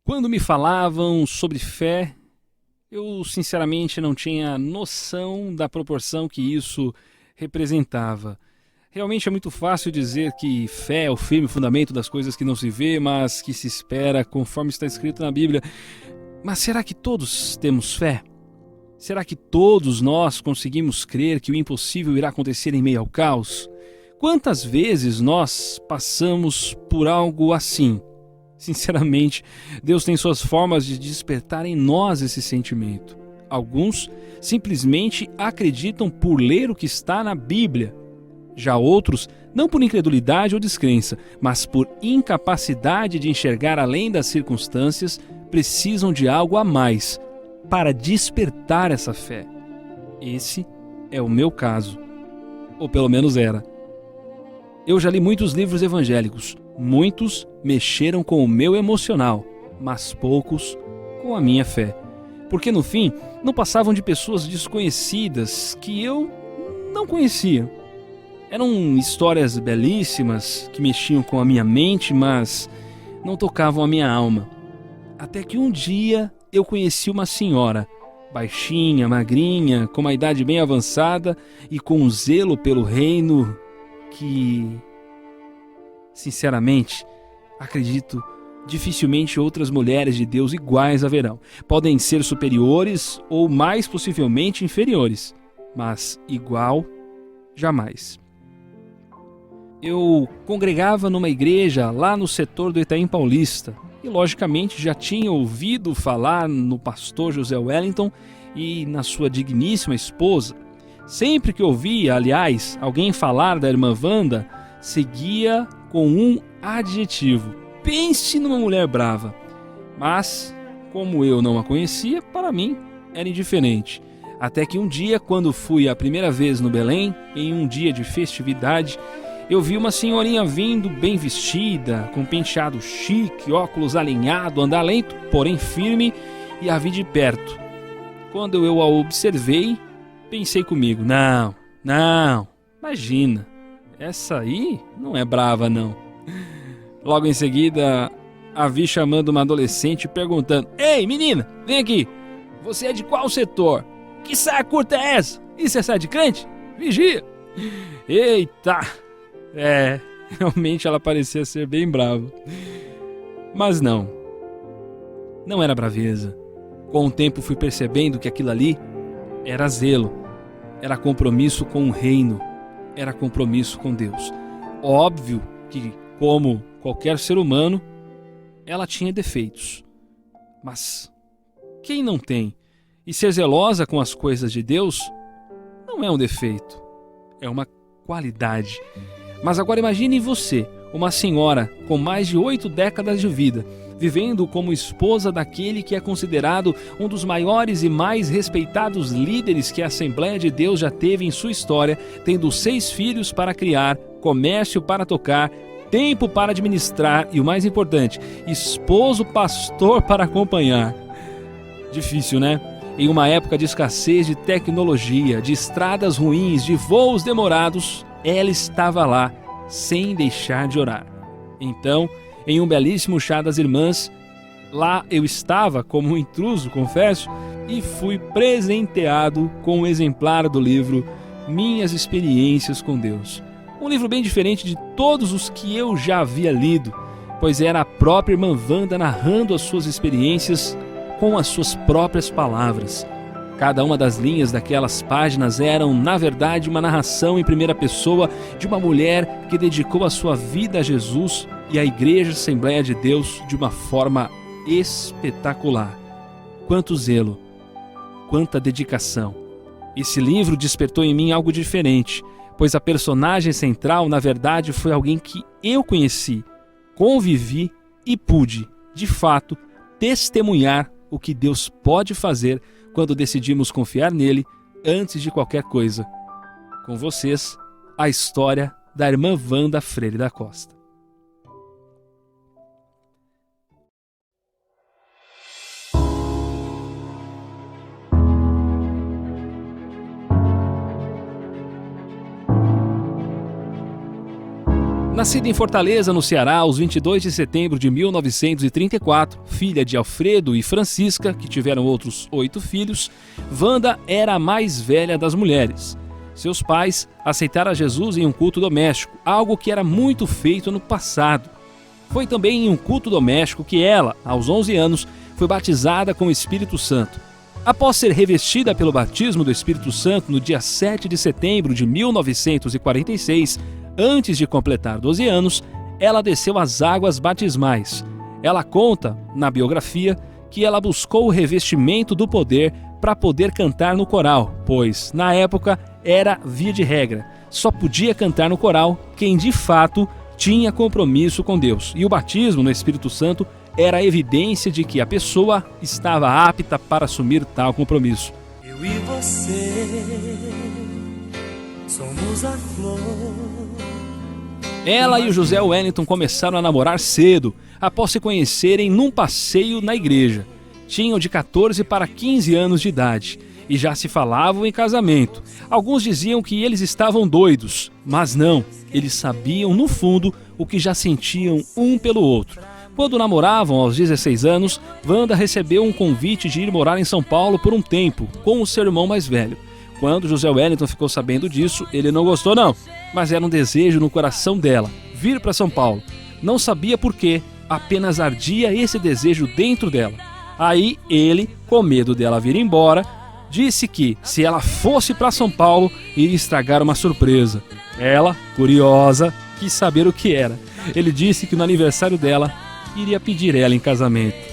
Quando me falavam sobre fé, eu sinceramente não tinha noção da proporção que isso representava. Realmente é muito fácil dizer que fé é o firme fundamento das coisas que não se vê, mas que se espera, conforme está escrito na Bíblia. Mas será que todos temos fé? Será que todos nós conseguimos crer que o impossível irá acontecer em meio ao caos? Quantas vezes nós passamos por algo assim? Sinceramente, Deus tem suas formas de despertar em nós esse sentimento. Alguns simplesmente acreditam por ler o que está na Bíblia. Já outros, não por incredulidade ou descrença, mas por incapacidade de enxergar além das circunstâncias, precisam de algo a mais para despertar essa fé. Esse é o meu caso, ou pelo menos era. Eu já li muitos livros evangélicos, muitos mexeram com o meu emocional, mas poucos com a minha fé. Porque no fim, não passavam de pessoas desconhecidas que eu não conhecia. Eram histórias belíssimas que mexiam com a minha mente, mas não tocavam a minha alma. Até que um dia eu conheci uma senhora, baixinha, magrinha, com uma idade bem avançada e com um zelo pelo reino que, sinceramente, acredito, dificilmente outras mulheres de Deus iguais haverão. Podem ser superiores ou mais possivelmente inferiores, mas igual, jamais. Eu congregava numa igreja lá no setor do Itaim Paulista e, logicamente, já tinha ouvido falar no pastor José Wellington e na sua digníssima esposa. Sempre que ouvia, aliás, alguém falar da irmã Wanda, seguia com um adjetivo. Pense numa mulher brava. Mas, como eu não a conhecia, para mim era indiferente. Até que um dia, quando fui a primeira vez no Belém, em um dia de festividade, eu vi uma senhorinha vindo bem vestida, com penteado chique, óculos alinhado, andar lento, porém firme, e a vi de perto. Quando eu a observei, pensei comigo, não, imagina, essa aí não é brava não. Logo em seguida, a vi chamando uma adolescente e perguntando, ei menina, vem aqui, você é de qual setor? Que saia curta é essa? Isso é saia de crente? Vigia! Eita! Realmente ela parecia ser bem brava. Mas não era braveza. Com o tempo fui percebendo que aquilo ali era zelo, era compromisso com o reino, era compromisso com Deus. Óbvio que, como qualquer ser humano, ela tinha defeitos. Mas quem não tem? E ser zelosa com as coisas de Deus não é um defeito, é uma qualidade. Mas agora imagine você, uma senhora com mais de 8 décadas de vida, vivendo como esposa daquele que é considerado um dos maiores e mais respeitados líderes que a Assembleia de Deus já teve em sua história, tendo 6 filhos para criar, comércio para tocar, tempo para administrar e, o mais importante, esposo pastor para acompanhar. Difícil, né? Em uma época de escassez de tecnologia, de estradas ruins, de voos demorados, ela estava lá, sem deixar de orar. Então, em um belíssimo chá das irmãs, lá eu estava como um intruso, confesso, e fui presenteado com um exemplar do livro Minhas Experiências com Deus. Um livro bem diferente de todos os que eu já havia lido, pois era a própria irmã Wanda narrando as suas experiências com as suas próprias palavras. Cada uma das linhas daquelas páginas eram, na verdade, uma narração em primeira pessoa de uma mulher que dedicou a sua vida a Jesus e à Igreja Assembleia de Deus de uma forma espetacular. Quanto zelo, quanta dedicação. Esse livro despertou em mim algo diferente, pois a personagem central, na verdade, foi alguém que eu conheci, convivi e pude, de fato, testemunhar o que Deus pode fazer quando decidimos confiar nele antes de qualquer coisa. Com vocês, a história da irmã Wanda Freire da Costa. Nascida em Fortaleza, no Ceará, aos 22 de setembro de 1934, filha de Alfredo e Francisca, que tiveram outros 8 filhos, Wanda era a mais velha das mulheres. Seus pais aceitaram a Jesus em um culto doméstico, algo que era muito feito no passado. Foi também em um culto doméstico que ela, aos 11 anos, foi batizada com o Espírito Santo. Após ser revestida pelo batismo do Espírito Santo no dia 7 de setembro de 1946, antes de completar 12 anos, ela desceu às águas batismais. Ela conta, na biografia, que ela buscou o revestimento do poder para poder cantar no coral, pois, na época, era via de regra. Só podia cantar no coral quem, de fato, tinha compromisso com Deus. E o batismo no Espírito Santo era a evidência de que a pessoa estava apta para assumir tal compromisso. Eu e você somos a flor. Ela e o José Wellington começaram a namorar cedo, após se conhecerem num passeio na igreja. Tinham de 14 para 15 anos de idade e já se falavam em casamento. Alguns diziam que eles estavam doidos, mas não, eles sabiam no fundo o que já sentiam um pelo outro. Quando namoravam aos 16 anos, Wanda recebeu um convite de ir morar em São Paulo por um tempo, com o seu irmão mais velho. Quando José Wellington ficou sabendo disso, ele não gostou não, mas era um desejo no coração dela, vir para São Paulo. Não sabia por quê, apenas ardia esse desejo dentro dela. Aí ele, com medo dela vir embora, disse que, se ela fosse para São Paulo, iria estragar uma surpresa. Ela, curiosa, quis saber o que era. Ele disse que no aniversário dela, iria pedir ela em casamento.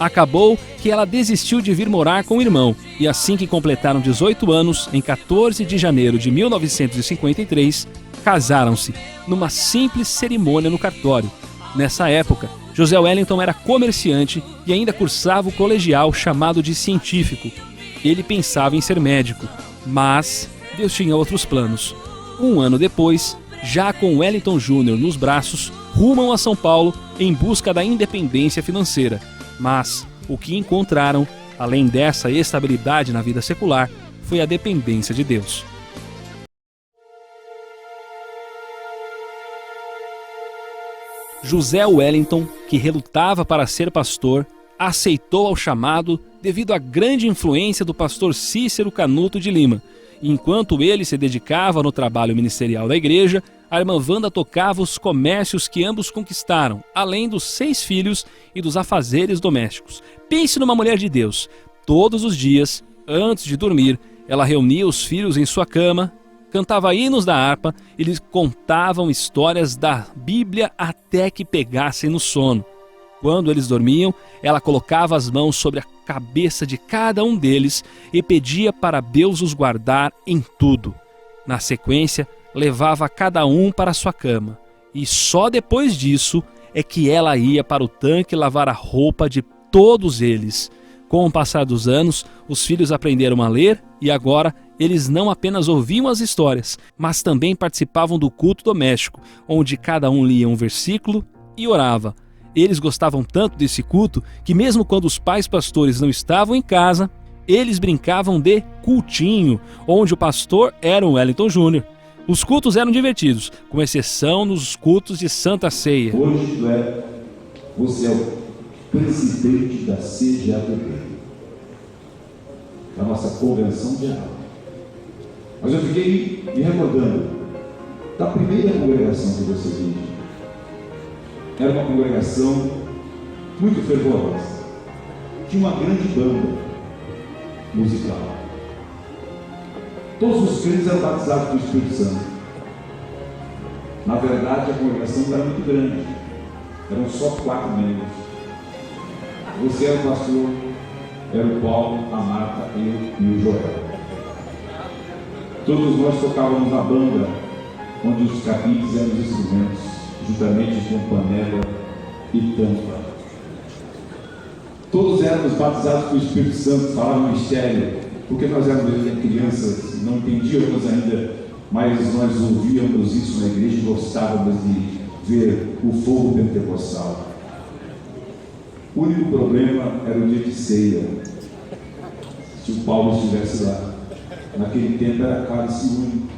Acabou que ela desistiu de vir morar com o irmão, e assim que completaram 18 anos, em 14 de janeiro de 1953, casaram-se, numa simples cerimônia no cartório. Nessa época, José Wellington era comerciante e ainda cursava o colegial chamado de científico. Ele pensava em ser médico, mas Deus tinha outros planos. Um ano depois, já com Wellington Júnior nos braços, rumam a São Paulo em busca da independência financeira. Mas o que encontraram, além dessa estabilidade na vida secular, foi a dependência de Deus. José Wellington, que relutava para ser pastor, aceitou ao chamado devido à grande influência do pastor Cícero Canuto de Lima. Enquanto ele se dedicava no trabalho ministerial da igreja, a irmã Wanda tocava os comércios que ambos conquistaram, além dos 6 filhos e dos afazeres domésticos. Pense numa mulher de Deus. Todos os dias, antes de dormir, ela reunia os filhos em sua cama, cantava hinos da harpa e lhes contavam histórias da Bíblia até que pegassem no sono. Quando eles dormiam, ela colocava as mãos sobre a cabeça de cada um deles e pedia para Deus os guardar em tudo. Na sequência, levava cada um para sua cama. E só depois disso é que ela ia para o tanque lavar a roupa de todos eles. Com o passar dos anos, os filhos aprenderam a ler e agora eles não apenas ouviam as histórias, mas também participavam do culto doméstico, onde cada um lia um versículo e orava. Eles gostavam tanto desse culto que mesmo quando os pais pastores não estavam em casa, eles brincavam de cultinho, onde o pastor era o Wellington Júnior. Os cultos eram divertidos, com exceção nos cultos de Santa Ceia. Hoje você é o presidente da CGAPB, da nossa convenção geral. Mas eu fiquei me recordando da primeira congregação que você vive. Era uma congregação muito fervorosa. Tinha uma grande banda musical. Todos os crentes eram batizados com o Espírito Santo. Na verdade, a congregação não era muito grande. Eram só 4 membros. Você era o pastor, era o Paulo, a Marta, eu e o Joel. Todos nós tocávamos na banda, onde os cabides eram os instrumentos, juntamente com panela e tampa. Todos éramos batizados com o Espírito Santo, falavam mistério, porque nós éramos crianças, não entendíamos ainda, mas nós ouvíamos isso na igreja e gostávamos de ver o fogo pentecostal. O único problema era o dia de ceia. Se o Paulo estivesse lá, naquele tempo era cálice único.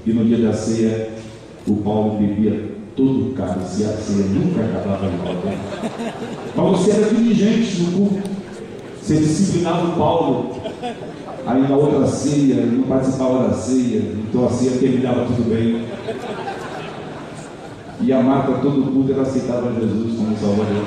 E no dia da ceia, o Paulo bebia todo o cálice e a ceia nunca acabava de volta. Mas você era diligente no culto, você disciplinava o Paulo, aí na outra ceia, ele não participava da ceia, então a ceia terminava tudo bem. E a Marta, todo culto, ela aceitava Jesus como Salvador.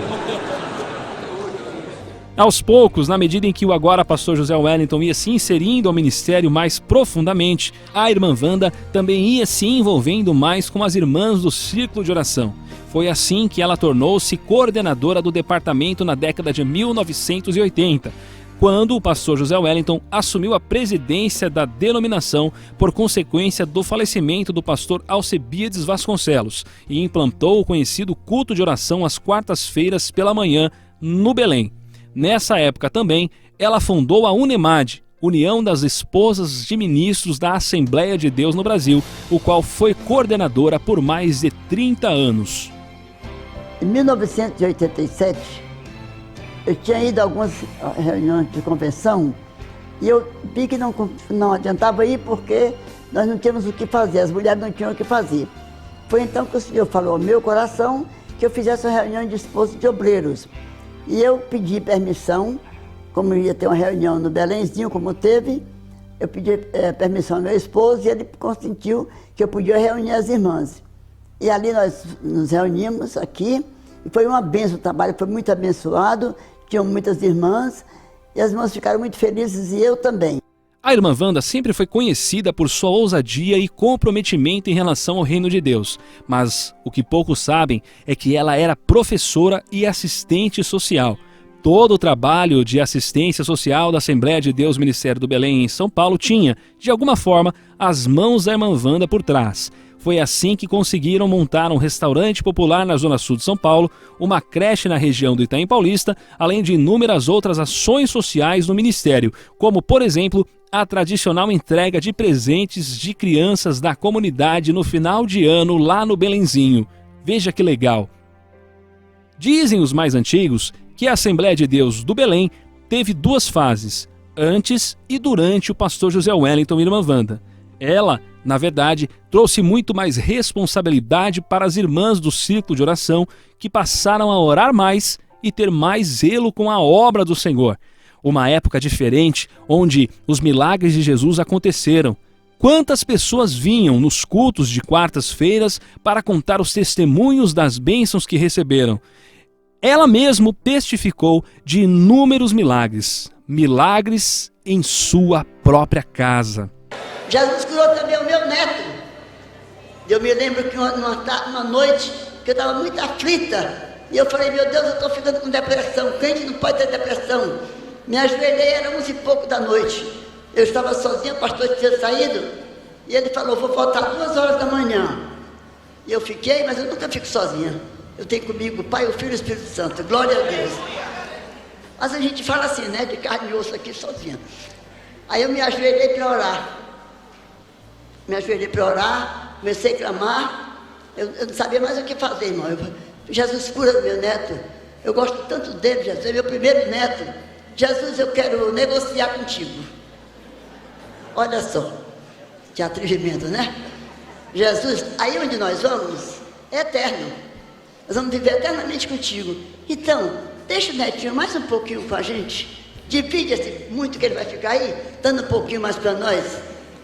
Aos poucos, na medida em que o agora pastor José Wellington ia se inserindo ao ministério mais profundamente, a irmã Wanda também ia se envolvendo mais com as irmãs do Círculo de Oração. Foi assim que ela tornou-se coordenadora do departamento na década de 1980, quando o pastor José Wellington assumiu a presidência da denominação por consequência do falecimento do pastor Alcebiades Vasconcelos e implantou o conhecido culto de oração às quartas-feiras pela manhã no Belém. Nessa época também, ela fundou a UNEMAD, União das Esposas de Ministros da Assembleia de Deus no Brasil, o qual foi coordenadora por mais de 30 anos. Em 1987, eu tinha ido a algumas reuniões de convenção e eu vi que não adiantava ir porque nós não tínhamos o que fazer, as mulheres não tinham o que fazer. Foi então que o Senhor falou ao meu coração que eu fizesse uma reunião de esposos de obreiros. E eu pedi permissão, como ia ter uma reunião no Belenzinho, como teve, eu pedi permissão ao meu esposo e ele consentiu que eu podia reunir as irmãs. E ali nós nos reunimos aqui, e foi uma bênção, o trabalho foi muito abençoado, tinham muitas irmãs, e as irmãs ficaram muito felizes e eu também. A irmã Wanda sempre foi conhecida por sua ousadia e comprometimento em relação ao reino de Deus, mas o que poucos sabem é que ela era professora e assistente social. Todo o trabalho de assistência social da Assembleia de Deus Ministério do Belém em São Paulo tinha, de alguma forma, as mãos da irmã Wanda por trás. Foi assim que conseguiram montar um restaurante popular na Zona Sul de São Paulo, uma creche na região do Itaim Paulista, além de inúmeras outras ações sociais no Ministério, como, por exemplo, a tradicional entrega de presentes de crianças da comunidade no final de ano lá no Belenzinho. Veja que legal! Dizem os mais antigos que a Assembleia de Deus do Belém teve duas fases, antes e durante o pastor José Wellington e irmã Wanda. Ela, na verdade, trouxe muito mais responsabilidade para as irmãs do Círculo de Oração, que passaram a orar mais e ter mais zelo com a obra do Senhor. Uma época diferente, onde os milagres de Jesus aconteceram. Quantas pessoas vinham nos cultos de quartas-feiras para contar os testemunhos das bênçãos que receberam. Ela mesma testificou de inúmeros milagres. Milagres em sua própria casa. Jesus curou também o meu neto. Eu me lembro que uma noite que eu estava muito aflita, e eu falei, meu Deus, eu estou ficando com depressão, crente não pode ter depressão. Me ajoelhei, era 11 e pouco da noite. Eu estava sozinha, o pastor tinha saído, e ele falou, vou voltar 2 horas da manhã. E eu fiquei, mas eu nunca fico sozinha. Eu tenho comigo o Pai, o Filho e o Espírito Santo, glória a Deus. Mas a gente fala assim, né, de carne e osso aqui sozinha. Aí eu me ajoelhei para orar. Comecei a clamar, eu não sabia mais o que fazer, irmão. Jesus, cura meu neto, eu gosto tanto dele, Jesus, é meu primeiro neto. Jesus, eu quero negociar contigo. Olha só, que atrevimento, né? Jesus, aí onde nós vamos é eterno, nós vamos viver eternamente contigo. Então, deixa o netinho mais um pouquinho com a gente, divide esse muito que ele vai ficar aí, dando um pouquinho mais para nós.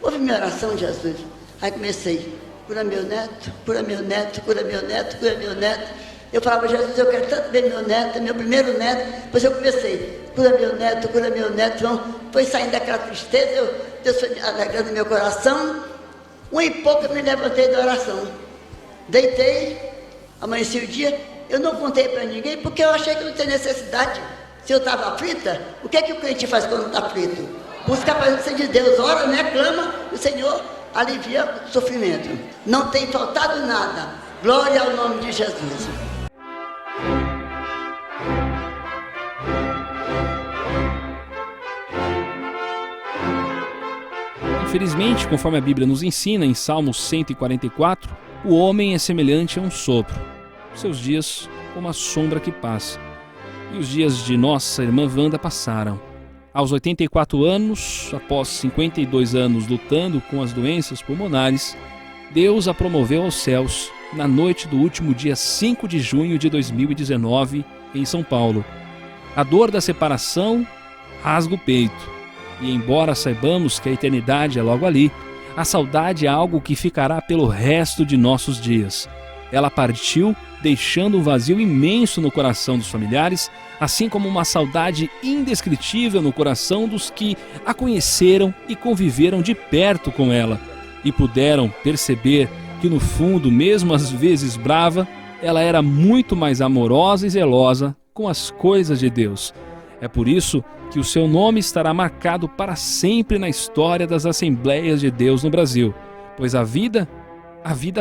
Ouve minha oração, Jesus. Aí comecei, cura meu neto, cura meu neto, cura meu neto, cura meu neto. Eu falava, Jesus, eu quero tanto ver meu neto, meu primeiro neto. Depois eu comecei, cura meu neto, irmão. Foi saindo daquela tristeza, Deus foi alegrando meu coração. 1 e pouco eu me levantei da oração. Deitei, amanheci o dia. Eu não contei para ninguém, porque eu achei que não tinha necessidade. Se eu estava aflita, o que é que o crente faz quando está aflito? Busca a presença de Deus, ora, né, clama, o Senhor alivia o sofrimento. Não tem faltado nada. Glória ao nome de Jesus. Infelizmente, conforme a Bíblia nos ensina em Salmos 144, o homem é semelhante a um sopro. Seus dias como a sombra que passa. E os dias de nossa irmã Wanda passaram. Aos 84 anos, após 52 anos lutando com as doenças pulmonares, Deus a promoveu aos céus na noite do último dia 5 de junho de 2019, em São Paulo. A dor da separação rasga o peito. E embora saibamos que a eternidade é logo ali, a saudade é algo que ficará pelo resto de nossos dias. Ela partiu, deixando um vazio imenso no coração dos familiares, assim como uma saudade indescritível no coração dos que a conheceram e conviveram de perto com ela, e puderam perceber que no fundo, mesmo às vezes brava, ela era muito mais amorosa e zelosa com as coisas de Deus. É por isso que o seu nome estará marcado para sempre na história das Assembleias de Deus no Brasil, pois a vida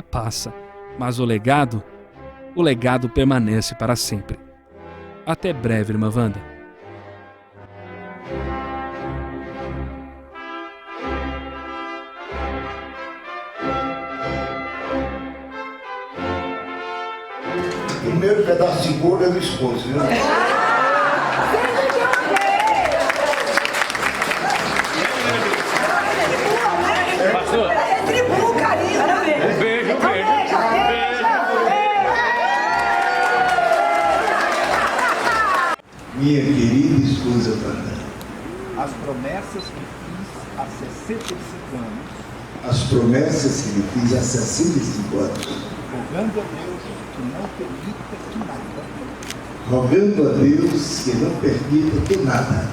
passa, mas o legado permanece para sempre. Até breve, irmã Wanda. Primeiro pedaço de bolo eu expus, viu? Minha querida esposa Wanda, as promessas que fiz há 65 anos, as promessas que lhe fiz há 65 anos, rogando a Deus que não permita que nada, rogando a Deus que não permita que nada,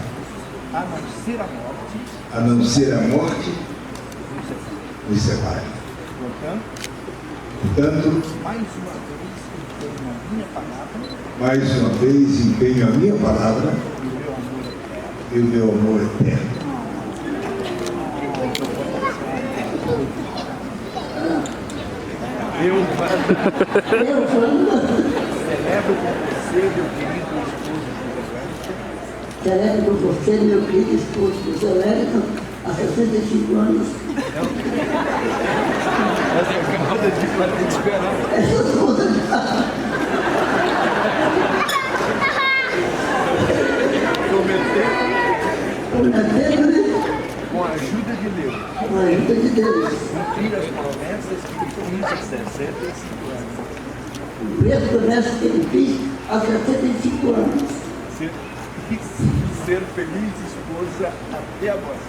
a não ser a morte, nos separe. Portanto, mais uma vez empenho a minha palavra e o meu amor eterno. Celebro com você, meu querido esposo José Wellington, há 65 anos. Essas coisas de prometendo, né? com a ajuda de Deus, Com a ajuda de Deus. cumprir as promessas que lhe fiz há 65 anos. Cumprir as promessas que ele fiz há 65 anos. Ser feliz esposa até a morte.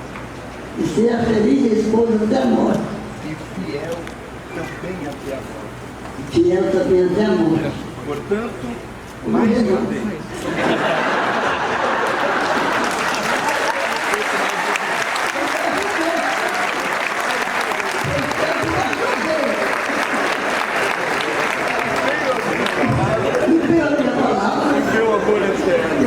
E ser a feliz esposa até a morte. E fiel também até a morte. E fiel também até a morte. Portanto, mais uma vez, E pela minha palavra, meu amor eterno,